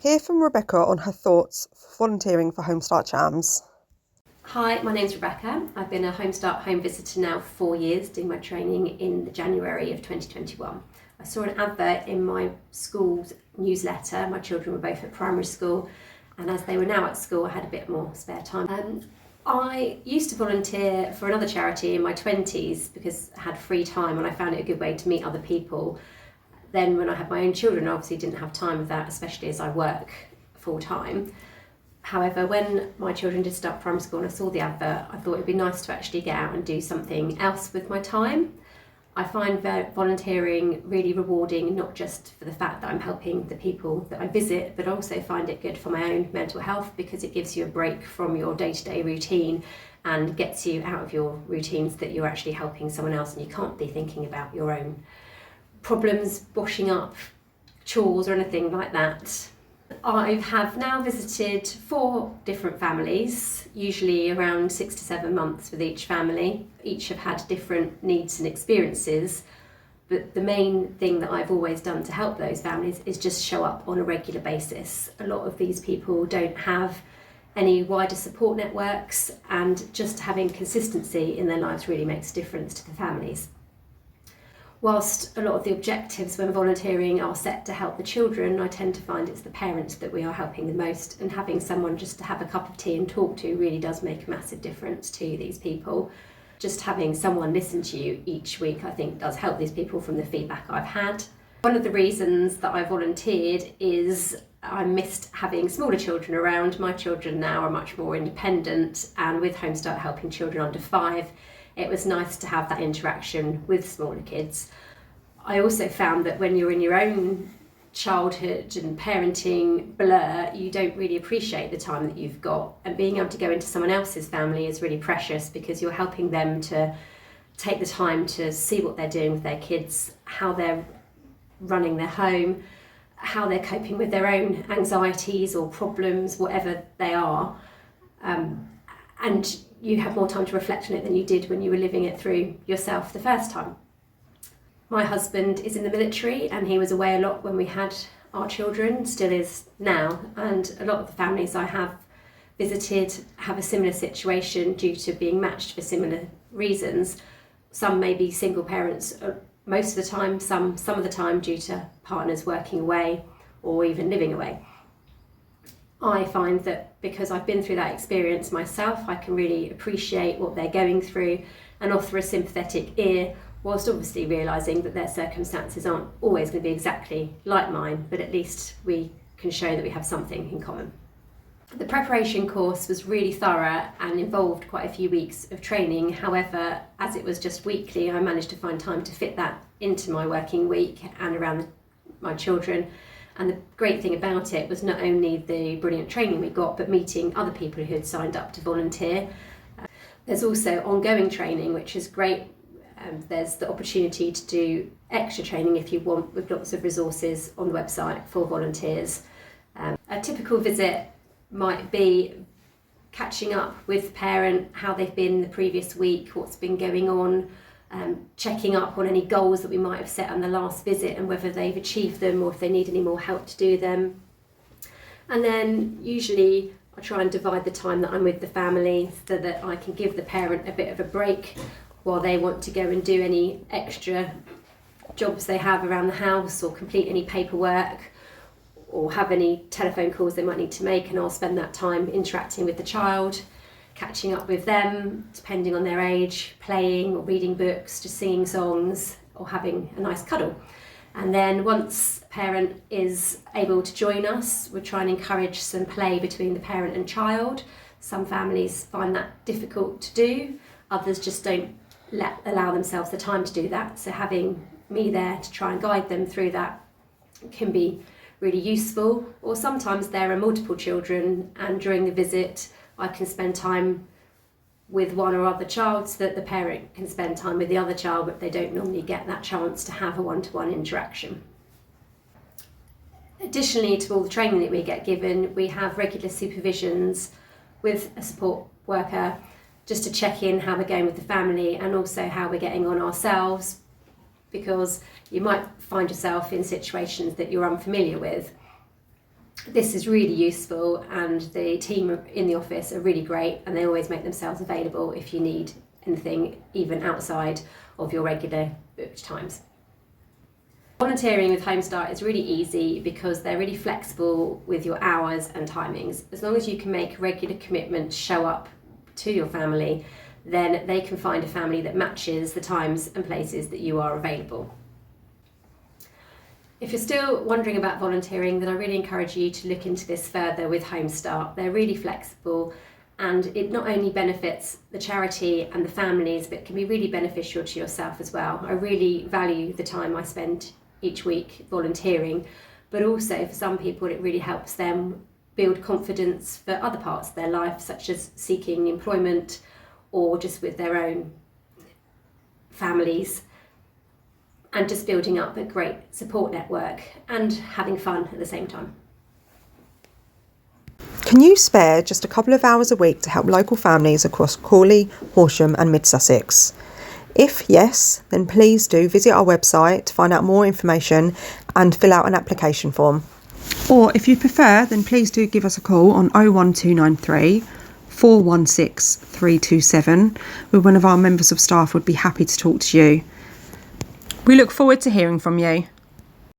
Hear from Rebecca on her thoughts for volunteering for Home-Start CHAMS. Hi, my name's Rebecca. I've been a Home-Start home visitor now for 4 years, doing my training in January of 2021. I saw an advert in my school's newsletter. My children were both at primary school, and as they were now at school, I had a bit more spare time. I used to volunteer for another charity in my 20s because I had free time and I found it a good way to meet other people. Then when I had my own children, I obviously didn't have time with that, especially as I work full time. However, when my children did start primary school and I saw the advert, I thought it'd be nice to actually get out and do something else with my time. I find volunteering really rewarding, not just for the fact that I'm helping the people that I visit, but also find it good for my own mental health because it gives you a break from your day-to-day routine and gets you out of your routines that you're actually helping someone else and you can't be thinking about your own problems, washing up, chores or anything like that. I have now visited 4 different families, usually around 6 to 7 months with each family. Each have had different needs and experiences, but the main thing that I've always done to help those families is just show up on a regular basis. A lot of these people don't have any wider support networks, and just having consistency in their lives really makes a difference to the families. Whilst a lot of the objectives when volunteering are set to help the children, I tend to find it's the parents that we are helping the most, and having someone just to have a cup of tea and talk to really does make a massive difference to these people. Just having someone listen to you each week I think does help these people from the feedback I've had. One of the reasons that I volunteered is I missed having smaller children around. My children now are much more independent, and with Home-Start helping children under 5, it was nice to have that interaction with smaller kids. I also found that when you're in your own childhood and parenting blur, you don't really appreciate the time that you've got, and being able to go into someone else's family is really precious because you're helping them to take the time to see what they're doing with their kids, how they're running their home, how they're coping with their own anxieties or problems, whatever they are. And you have more time to reflect on it than you did when you were living it through yourself the first time. My husband is in the military and he was away a lot when we had our children, still is now, and a lot of the families I have visited have a similar situation due to being matched for similar reasons. Some may be single parents most of the time, some of the time due to partners working away or even living away. I find that because I've been through that experience myself, I can really appreciate what they're going through and offer a sympathetic ear, whilst obviously realising that their circumstances aren't always going to be exactly like mine, but at least we can show that we have something in common. The preparation course was really thorough and involved quite a few weeks of training. However, as it was just weekly, I managed to find time to fit that into my working week and around my children. And the great thing about it was not only the brilliant training we got, but meeting other people who had signed up to volunteer. There's also ongoing training, which is great. There's the opportunity to do extra training if you want, with lots of resources on the website for volunteers. A typical visit might be catching up with the parent, how they've been the previous week, what's been going on, checking up on any goals that we might have set on the last visit and whether they've achieved them or if they need any more help to do them. And then usually I try and divide the time that I'm with the family so that I can give the parent a bit of a break while they want to go and do any extra jobs they have around the house or complete any paperwork or have any telephone calls they might need to make, and I'll spend that time interacting with the child, catching up with them, depending on their age, playing or reading books, just singing songs or having a nice cuddle. And then once a parent is able to join us, we try and encourage some play between the parent and child. Some families find that difficult to do, others just don't allow themselves the time to do that. So having me there to try and guide them through that can be really useful. Or sometimes there are multiple children and during the visit I can spend time with one or other child so that the parent can spend time with the other child, but they don't normally get that chance to have a one-to-one interaction. Additionally to all the training that we get given, we have regular supervisions with a support worker just to check in how we're going with the family and also how we're getting on ourselves, because you might find yourself in situations that you're unfamiliar with. This is really useful, and the team in the office are really great, and they always make themselves available if you need anything, even outside of your regular booked times. Volunteering with Home-Start is really easy because they're really flexible with your hours and timings. As long as you can make a regular commitment to show up to your family, then they can find a family that matches the times and places that you are available. If you're still wondering about volunteering, then I really encourage you to look into this further with Home-Start. They're really flexible, and it not only benefits the charity and the families, but can be really beneficial to yourself as well. I really value the time I spend each week volunteering, but also for some people it really helps them build confidence for other parts of their life, such as seeking employment or just with their own families, and just building up a great support network and having fun at the same time. Can you spare just a couple of hours a week to help local families across Crawley, Horsham and Mid Sussex? If yes, then please do visit our website to find out more information and fill out an application form. Or if you prefer, then please do give us a call on 01293 416 327, where one of our members of staff would be happy to talk to you. We look forward to hearing from you.